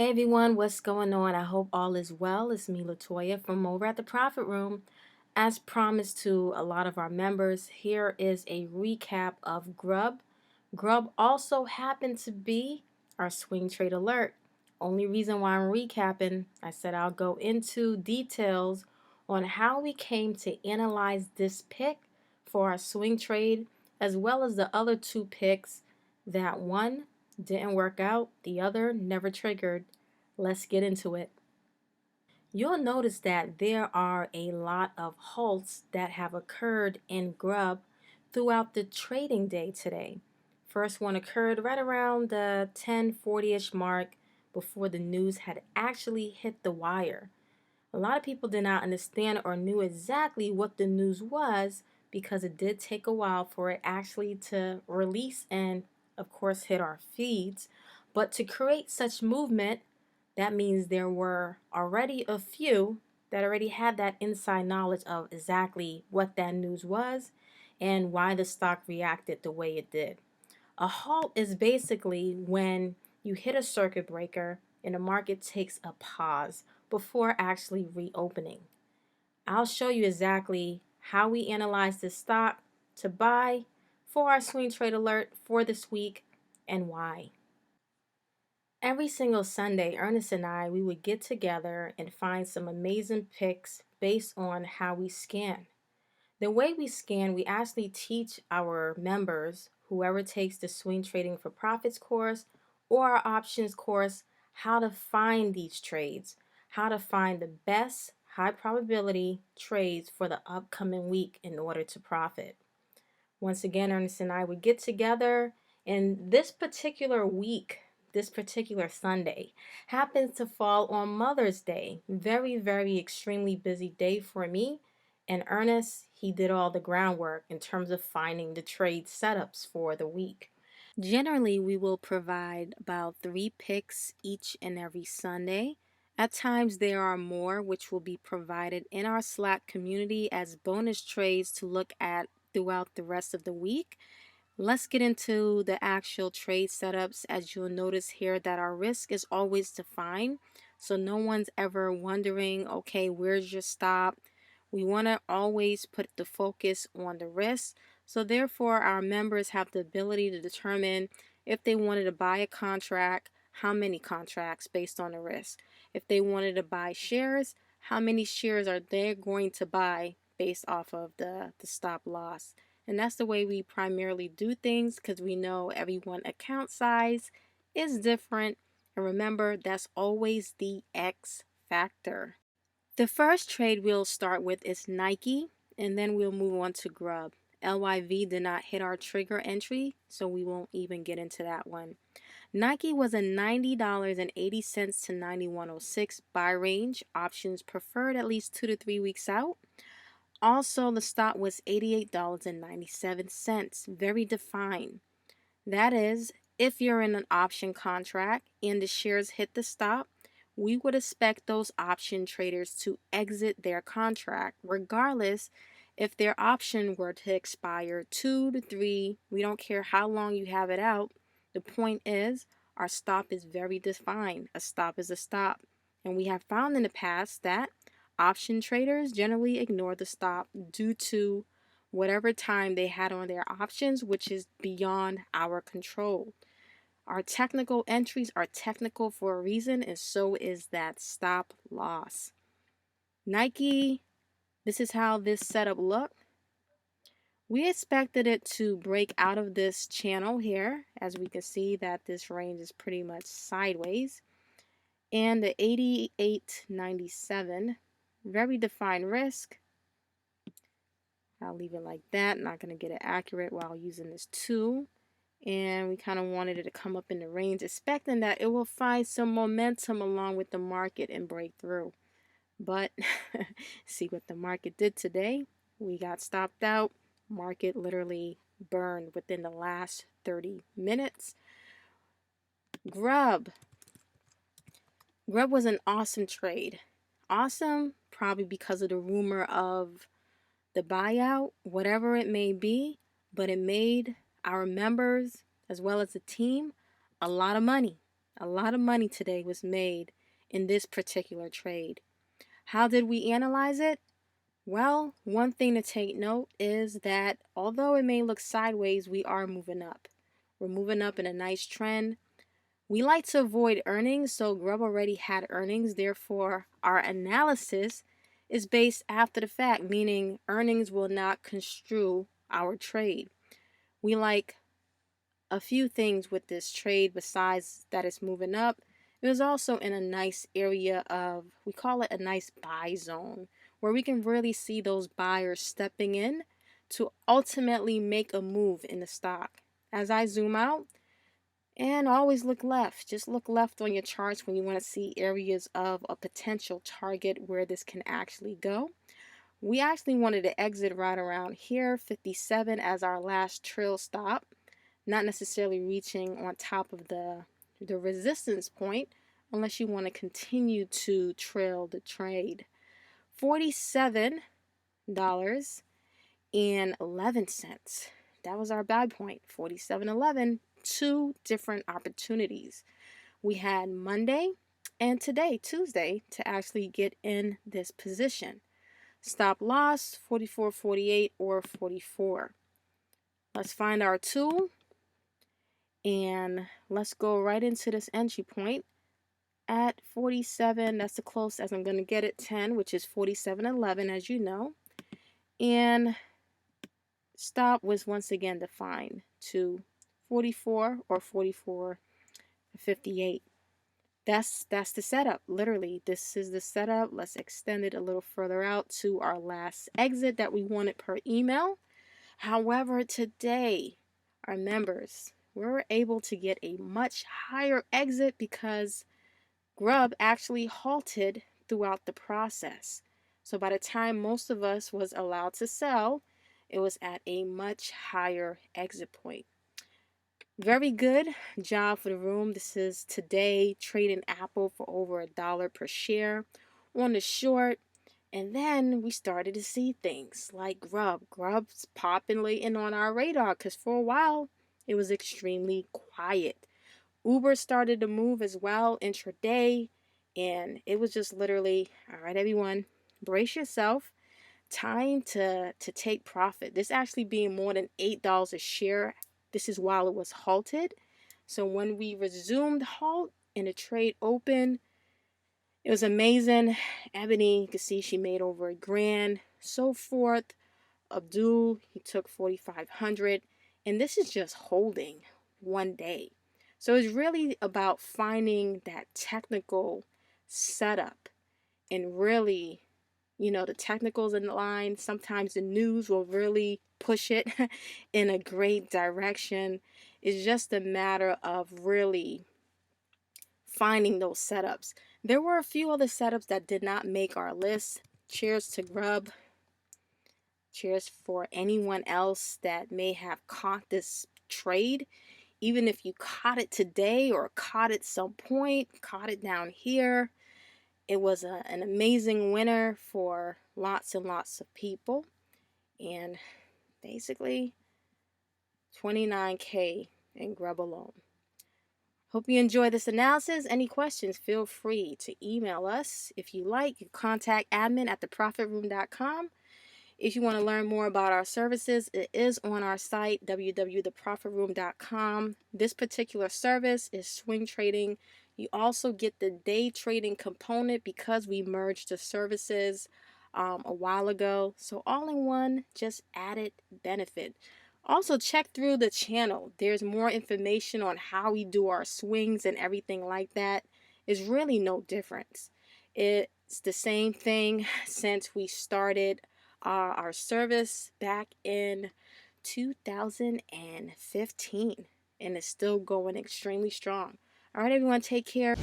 Hey everyone, what's going on? I hope all is well. It's me, Latoya, from over at the Profit Room. As promised to a lot of our members, here is a recap of GRUB. GRUB also happened to be our swing trade alert. Only reason why I'm recapping, I said I'll go into details on how we came to analyze this pick for our swing trade, as well as the other two picks that one didn't work out, the other never triggered. Let's get into it. You'll notice that there are a lot of halts that have occurred in GRUB throughout the trading day today. First one occurred right around the 10:40ish mark before the news had actually hit the wire. A lot of people did not understand or knew exactly what the news was because it did take a while for it actually to release and, of course, hit our feeds. But to create such movement, that means there were already a few that already had that inside knowledge of exactly what that news was and why the stock reacted the way it did. A halt is basically when you hit a circuit breaker and the market takes a pause before actually reopening. I'll show you exactly how we analyze this stock to buy for our swing trade alert for this week and why. Every single Sunday, Ernest and I, we would get together and find some amazing picks based on how we scan. The way we scan, we actually teach our members, whoever takes the Swing Trading for Profits course or our options course, how to find these trades, how to find the best high probability trades for the upcoming week in order to profit. Once again, Ernest and I would get together, and this particular week, this particular Sunday, happens to fall on Mother's Day. Very, very extremely busy day for me. And Ernest, he did all the groundwork in terms of finding the trade setups for the week. Generally, we will provide about 3 picks each and every Sunday. At times, there are more which will be provided in our Slack community as bonus trades to look at throughout the rest of the week. Let's get into the actual trade setups. As you'll notice here that our risk is always defined, so no one's ever wondering, okay, where's your stop? We want to always put the focus on the risk. So therefore, our members have the ability to determine if they wanted to buy a contract, how many contracts based on the risk. If they wanted to buy shares, how many shares are they going to buy based off of the stop loss. And that's the way we primarily do things because we know everyone account size is different. And remember, that's always the X factor. The first trade we'll start with is Nike, and then we'll move on to GRUB. LYV did not hit our trigger entry, so we won't even get into that one. Nike was a $90.80 to $91.06 buy range. Options preferred at least 2 to 3 weeks out. Also, the stop was $88.97, very defined. That is, if you're in an option contract and the shares hit the stop, we would expect those option traders to exit their contract, regardless if their option were to expire 2 to 3. We don't care how long you have it out. The point is, our stop is very defined. A stop is a stop. And we have found in the past that option traders generally ignore the stop due to whatever time they had on their options, which is beyond our control. Our technical entries are technical for a reason, and so is that stop loss. Nike, this is how this setup looked. We expected it to break out of this channel here, as we can see that this range is pretty much sideways. And the 88.97, very defined risk. I'll leave it like that. Not going to get it accurate while using this tool. And we kind of wanted it to come up in the range, expecting that it will find some momentum along with the market and break through. But see what the market did today. We got stopped out. Market literally burned within the last 30 minutes. GRUB. GRUB was an awesome trade. Awesome, probably because of the rumor of the buyout, whatever it may be, but it made our members as well as the team a lot of money. A lot of money today was made in this particular trade. How did we analyze it? Well, one thing to take note is that although it may look sideways, we are moving up. We're moving up in a nice trend. We like to avoid earnings, so Grub already had earnings. Therefore, our analysis is based after the fact, meaning earnings will not construe our trade. We like a few things with this trade besides that it's moving up. It was also in a nice area of, we call it a nice buy zone, where we can really see those buyers stepping in to ultimately make a move in the stock. As I zoom out, and always look left. Just look left on your charts when you want to see areas of a potential target where this can actually go. We actually wanted to exit right around here, 57 as our last trail stop, not necessarily reaching on top of the resistance point unless you want to continue to trail the trade. $47.11. That was our buy point, 47.11. Two different opportunities. We had Monday and today, Tuesday, to actually get in this position. Stop loss, 44.48 or 44. Let's find our tool and let's go right into this entry point at 47. That's the close as I'm going to get it, 10, which is 47.11, as you know. And stop was once again defined to 44 or 44.58. That's the setup. Literally, this is the setup. Let's extend it a little further out to our last exit that we wanted per email. However, today, our members, we were able to get a much higher exit because Grub actually halted throughout the process. So by the time most of us was allowed to sell, it was at a much higher exit point. Very good job for the room. This is today trading Apple for over $1 per share on the short. And then we started to see things like Grub. Grub's popping late in on our radar because for a while it was extremely quiet. Uber started to move as well intraday. And it was just literally, all right, everyone, brace yourself. Time to take profit. This actually being more than $8 a share. This is while it was halted. So when we resumed halt and the trade opened, it was amazing. Ebony, you can see she made over $1,000. So forth. Abdul, he took 4,500. And this is just holding one day. So it's really about finding that technical setup and really, the technicals in the line. Sometimes the news will really push it in a great direction. It's just a matter of really finding those setups. There were a few other setups that did not make our list. Cheers to Grub. Cheers for anyone else that may have caught this trade. Even if you caught it today or caught it some point, caught it down here. It was an amazing winner for lots and lots of people. And basically, 29K in Grub alone. Hope you enjoyed this analysis. Any questions, feel free to email us. If you like, you contact admin at TheProfitRoom.com. If you want to learn more about our services, it is on our site, www.TheProfitRoom.com. This particular service is swing trading. You also get the day trading component because we merged the services a while ago. So all in one, just added benefit. Also check through the channel. There's more information on how we do our swings and everything like that. It's really no difference. It's the same thing since we started our service back in 2015, and it's still going extremely strong. All right, everyone, take care.